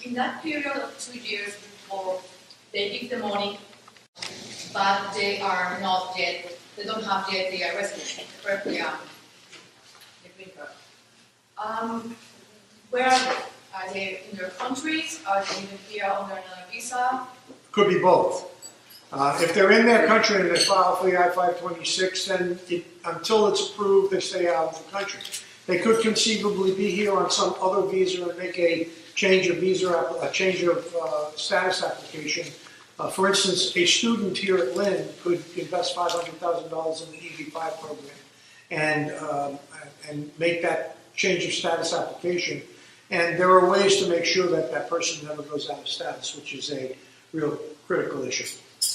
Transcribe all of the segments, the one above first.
In that period of 2 years before they give the money, but they are not yet, they don't have yet the residence, the green card. Where are they? Are they in their countries? Are they even here under another visa? Could be both. If they're in their country and they file for the I-526, then until it's approved, they stay out of the country. They could conceivably be here on some other visa and make a change of status application. For instance, a student here at Lynn could invest $500,000 in the EB-5 program and make that change of status application. And there are ways to make sure that that person never goes out of status, which is a real critical issue.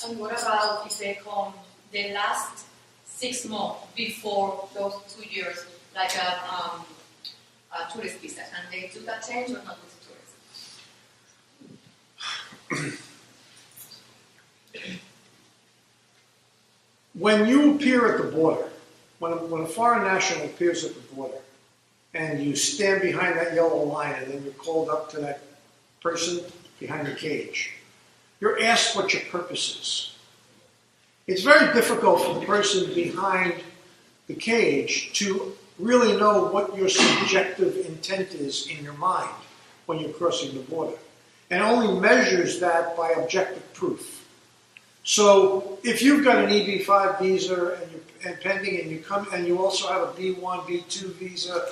And what about if they come the last 6 months before those 2 years, like a tourist visa? And they do that change or not with tourists? When you appear at the border, when a foreign national appears at the border, and you stand behind that yellow line and then you're called up to that person behind the cage, you're asked what your purpose is. It's very difficult for the person behind the cage to really know what your subjective intent is in your mind when you're crossing the border. And only measures that by objective proof. So if you've got an EB-5 visa and pending, and you come and you also have a B1, B2 visa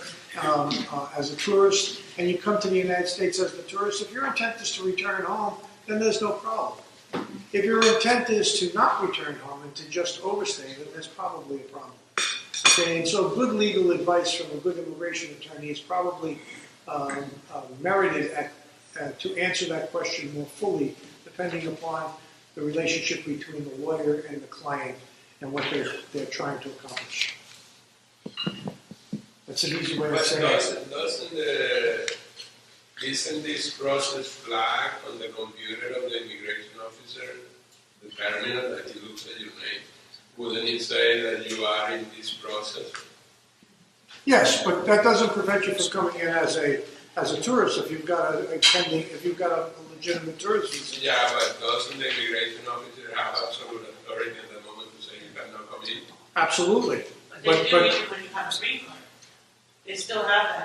as a tourist, and you come to the United States as the tourist, if your intent is to return home, then there's no problem. If your intent is to not return home and to just overstay, then there's probably a problem. Okay, and so good legal advice from a good immigration attorney is probably merited to answer that question more fully, depending upon the relationship between the lawyer and the client and what they're trying to accomplish. That's an easy way of saying it. Isn't this process flagged on the computer of the immigration officer, the terminal that he looks at your name? Wouldn't it say that you are in this process? Yes, but that doesn't prevent you from coming in as a tourist if you've got a legitimate tourist visa. Yeah, but doesn't the immigration officer have absolute authority at the moment to say you cannot come in? Absolutely. But they do it when you have a green card. They still have that.